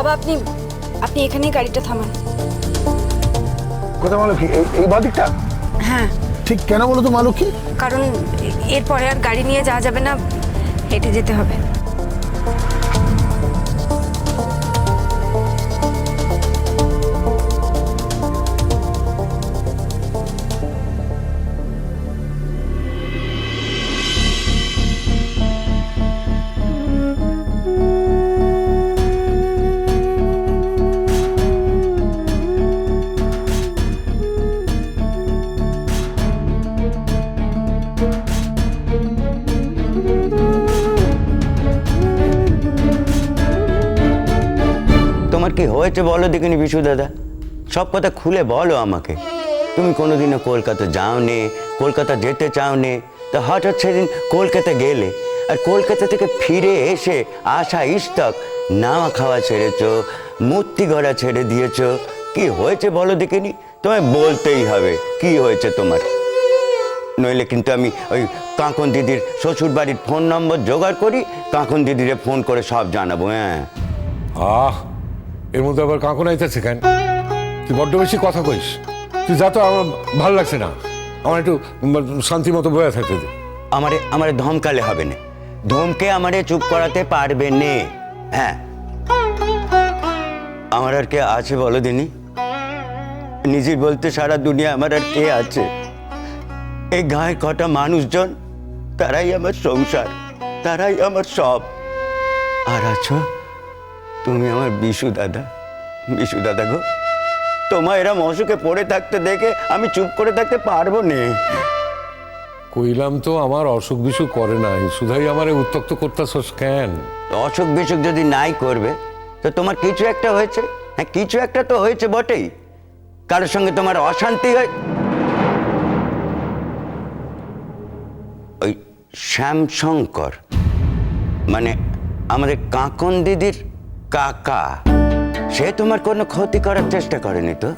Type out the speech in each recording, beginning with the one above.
বাবা আপনি আপনি এখানেই গাড়িটা থামান। কোথায় মালকী? এই বাদিকটা? হ্যাঁ। ঠিক কেন বলো তো মালকী? কারণ এরপরে আর গাড়ি নিয়ে যাওয়া যাবে না, হেঁটে যেতে হবে। তোমার কি হয়েছে বলো দেখিনি বিশু দাদা, সব কথা খুলে বলো আমাকে। তুমি কোনোদিনও কলকাতা যাওনি, কলকাতা যেতে চাওনি, তা হঠাৎ সেদিন কলকাতা গেলে, আর কলকাতা থেকে ফিরে এসে আশা ইস্তক নাওয়া খাওয়া ছেড়েছ, মূর্তি গড়া ছেড়ে দিয়েছ। কি হয়েছে বলো দেখিনি? তোমায় বলতেই হবে কি হয়েছে তোমার, নইলে কিন্তু আমি ওই কাঁকন দিদির শ্বশুর বাড়ির ফোন নম্বর জোগাড় করি, কাঁকন দিদিরে ফোন করে সব জানাবো। হ্যাঁ এর মধ্যে আবার কাঁকন আইতেছে কেন? তুই বড্ড বেশি কথা কইস। তুই যা তো, আমার ভালো লাগছে না, আমার একটু শান্তি মতো বয়ে থাকতে দে। আমারে ধমকালে হবে না, ধমকে আমারে চুপ করাতে পারবে নে। হ্যাঁ, আমার আর কে আছে বলো দিনি? নিজের বলতে সারা দুনিয়া আমার আর কে আছে? এই গায়ে কটা মানুষজন, তারাই আমার সংসার, তারাই আমার সব। আর আছো তুমি আমার বিশু দাদা। বিশু দাদা গো, তোমার এরম অসুখে পড়ে থাকতে দেখে আমি চুপ করে থাকতে পারবো না। কইলাম তো আমার অসুখ বিসুখ করে নাই, শুধাই আমারে উত্তক্ত করতেছস কেন? অসুখ বিসুখ যদি নাই করবে তো তোমার কিছু একটা হয়েছে। হ্যাঁ, কিছু একটা তো হয়েছে বটেই। কারোর সঙ্গে তোমার অশান্তি হয়। ওই শ্যামশঙ্কর মানে আমাদের কাঁকন দিদির কাকা, সে তোমার কোনো ক্ষতি করার চেষ্টা করেনি তো?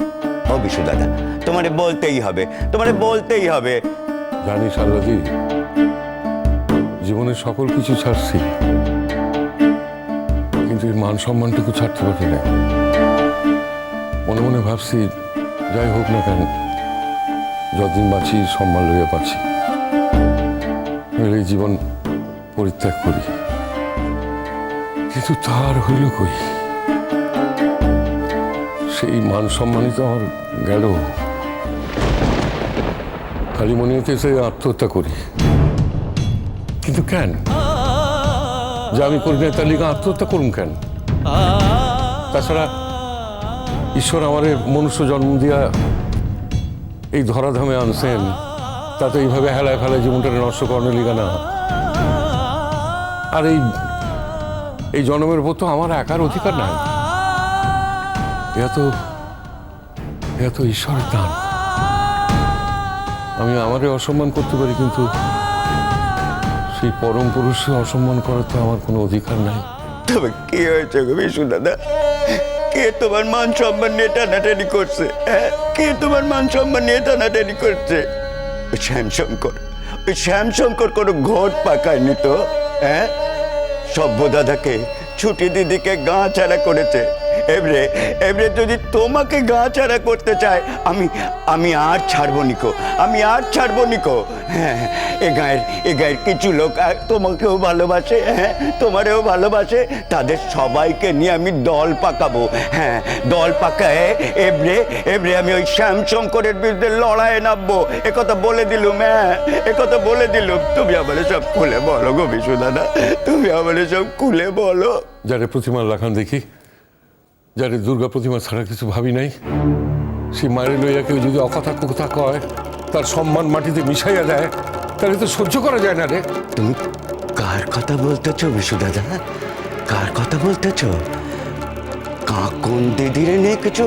ও বিশু দাদা, তোমারে বলতেই হবে, তোমারে বলতেই হবে। জানিস আল্লাদি, জীবনের সকল কিছু ছাড়ছি, কিন্তু এই মান সম্মানটুকু ছাড়তে পারি না। মনে মনে ভাবছি যাই হোক না কেন, যতদিন বাঁচি সম্মান লইয়া পাচ্ছি, এই জীবন পরিত্যাগ করি। কিন্তু তার হইল কই, সেই মান সম্মানই তো আমার গেল। খালি মনে হইতেছে আত্মহত্যা করি, কিন্তু কেন? যে আমি করি না তার লিগে আত্মহত্যা করুন কেন? তাছাড়া ঈশ্বর আমারে মনুষ্য জন্ম দিয়া এই ধরাধামে আনছেন, তাতে এইভাবে হেলায় ফেলায় জীবনটা নষ্ট করানোর লিগা না। আর এই জন্মের উপর তো আমার একার অধিকার নাই, এত ঈশ্বরের দান। আমি আমারে অসম্মান করতে পারি, কিন্তু সেই পরম পুরুষকে অসম্মান করার তো আমার কোনো অধিকার নাই। তবে কি হয়েছে গো বিশু দাদা? কে তোমার মান সম্মান নিয়ে টানাটানি করছে? হ্যাঁ, কে তোমার মান সম্মান নিয়ে টানাটানি করছে? ওই শ্যামশঙ্কর কোনো ঘোট পাকায়নি তো? হ্যাঁ, সভ্য দাদাকে, ছুটি দিদিকে গা ছাড়া করেছে। এবারে যদি তোমাকে গা ছাড়া করতে চায়, আমি আর ছাড়বো নিকো, আমি আর ছাড়বো নিকো। হ্যাঁ, এ গায়ের কিছু লোক তোমাকেও ভালোবাসে, হ্যাঁ তোমারেও ভালোবাসে, তাদের সবাইকে নিয়ে আমি দল পাকাবো। হ্যাঁ, দল পাকায় এবারে আমি ওই শ্যামশঙ্করের বিরুদ্ধে লড়াইয়ে নামবো। একথা বলে দিলুম। হ্যাঁ, একথা বলে দিলুম। তুমি আমার সব খুলে বলো গো বিশু দাদা, তুমি আমার সব খুলে বলো। যারে প্রতিমা লাখান দেখি, যারে দুর্গা প্রতিমা ছাড়া কিছু ভাবি নাই, সেই মায়ের লইয়া কেউ যদি অকথা কথা কয়, তার সম্মান মাটিতে মিশাইয়া দেয়, তাহলে তো সহ্য করা যায় না রে। তুমি কার কথা বলতেছো বিশু দাদা? কার কথা বলতেছো? কাঁকন দিদির নিয়ে কিছু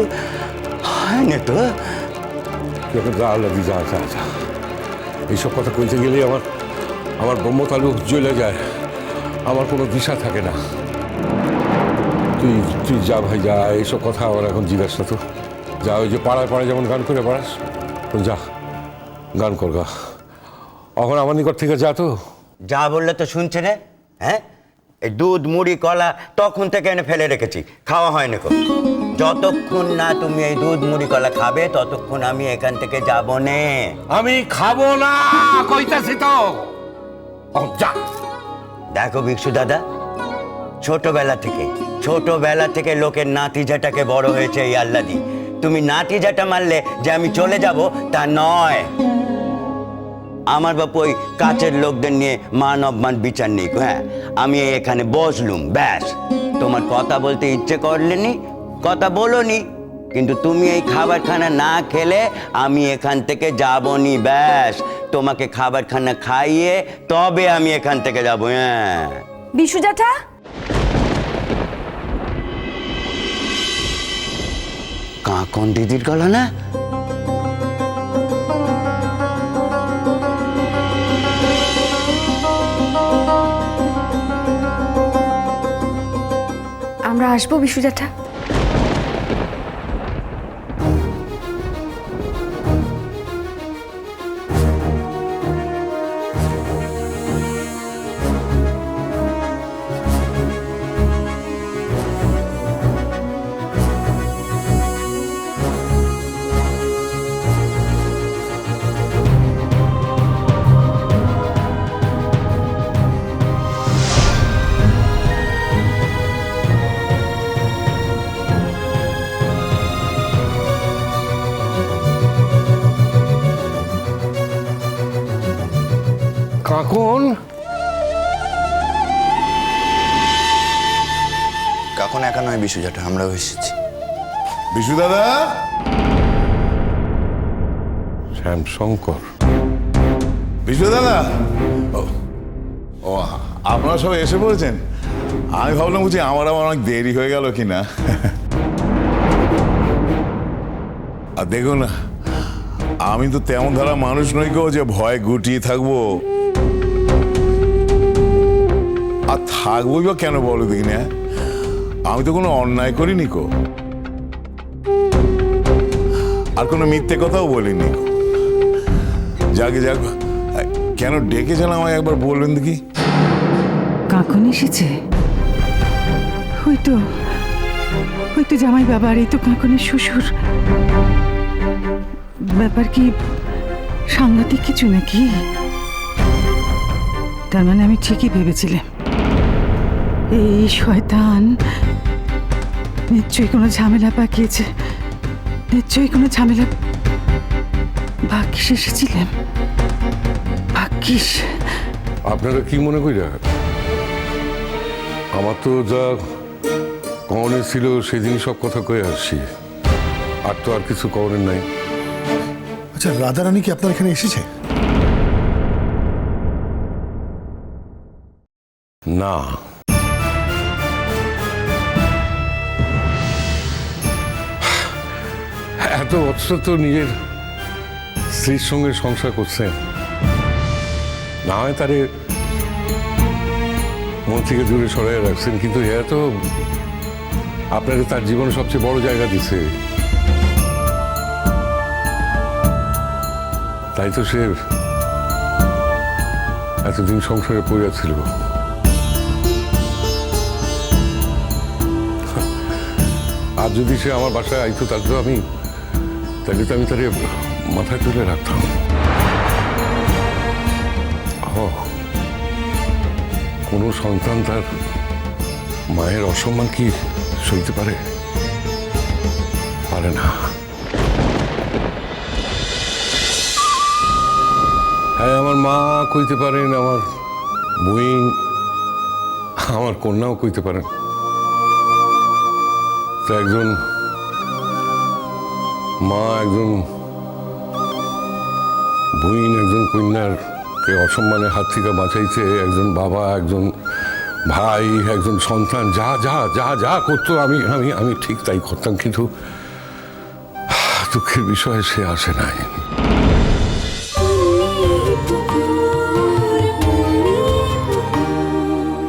হয় না তো? যা লাগি, যা যা যা, এইসব কথা কইতে গেলেই আমার ব্রহ্মতালু জ্বলে যায়, আমার কোনো দিশা থাকে না। তুই যা ভাই যা, এইসব কথা আমার এখন জিজ্ঞাসা তো। যা, ওই যে পাড়ায় পাড়ায় যেমন গান করে বেড়াস, যা গান কর গা। এখন আমার নিকট থেকে যা তো। যা বললে তো শুনছে না। হ্যাঁ, এই দুধ মুড়ি কলা তখন থেকে এনে ফেলে রেখেছি, খাওয়া হয়নি কো। যতক্ষণ না তুমি এই দুধ মুড়ি কলা খাবে ততক্ষণ আমি এখান থেকে যাব নে। আমি খাবো না কইতাছি তো। যা। দেখো ভিক্ষু দাদা, ছোটবেলা থেকে লোকের নাতি জাটাকে বড় হয়েছে এই আল্লাদি। তুমি নাতি জাটা মারলে যে আমি চলে যাব তা নয়। আমার বাপু ওই কাছের লোকদের নিয়ে মান অপমান বিচার নেই। হ্যাঁ, আমি এখানে বসলুম, ব্যাস। তোমার কথা বলতে ইচ্ছে করলেনি, কথা বলোনি, কিন্তু তুমি এই খাবারখানা না খেলে আমি এখান থেকে যাবনি, ব্যাস। তোমাকে খাবারখানা খাইয়ে তবে আমি এখান থেকে যাব। হ্যাঁ, বিশু জ্যাঠা, কাকন দিদির গলা না? আমরা আসবো বিশু জ্যাঠা। কাকন, কখন একা নয় বিশু জ্যাঠা, আমরাও এসেছি। বিশু দাদা, শ্যামশঙ্কর। বিশু দাদা, ও আপনারা সবাই এসে পড়েছেন। আমি ভাবলাম বুঝি আমার অনেক দেরি হয়ে গেল কিনা। আর দেখুন, আমি তো তেমন ধারা মানুষ নই গো যে ভয় গুটিয়ে থাকবো। আর থাকবোই বা কেন বলো দেখি না? আমি তো কোনো অন্যায় করিনি কো, আর কোনো মিথ্যে কথাও বলিনি। যাকে যাক, কেন ডেকেছেন আমায় একবার বলবেন দেখি। কাকন এসেছে? হয়তো জামাই বাবা, আর এই তো কাকনের শ্বশুর। ব্যাপার কি সাংঘাতিক কিছু নাকি? তার মানে আমি ঠিকই ভেবেছিলাম এই শয়তান নিশ্চয়ই কোনো ঝামেলা পাকিয়েছে, নিশ্চয়ই কোনো ঝামেলা। ভাগ্যিস এসেছিলাম, ভাগ্যিস। আপনারা কি মনে করি? আমার তো যা কনের ছিল সেদিনই সব কথা কয়ে আসছি, আর তো আর কিছু কনের নাই। আচ্ছা, রাধারানী কি আপনার এখানে এসেছে? না, এত বছর তো নিজের স্ত্রীর সঙ্গে সংসার করছেন, না হয় তারে মন থেকে দূরে সরাই রাখছেন, কিন্তু এ তো আপনাকে তার জীবনে সবচেয়ে বড় জায়গা দিছে। তাই তো সে এতদিন সংসারে পড়িয়াছিল। আর যদি সে আমার বাসায় আইতো তাহলে তো আমি তারে মাথায় তুলে রাখতাম। কোনো সন্তান তার মায়ের অসম্মান কি সইতে পারে? পারে না। হ্যাঁ, আমার মা কইতে পারেন, আমার বইন, আমার কন্যাও কইতে পারেন। তো একজন মা, একজন বইন, একজন কন্যার কে অসম্মানের হাত থেকে বাঁচাইছে একজন বাবা, একজন ভাই, একজন সন্তান। যা যা যা যা করতো আমি আমি আমি ঠিক তাই করতাম, কিন্তু দুঃখের বিষয়ে সে আসে নাই।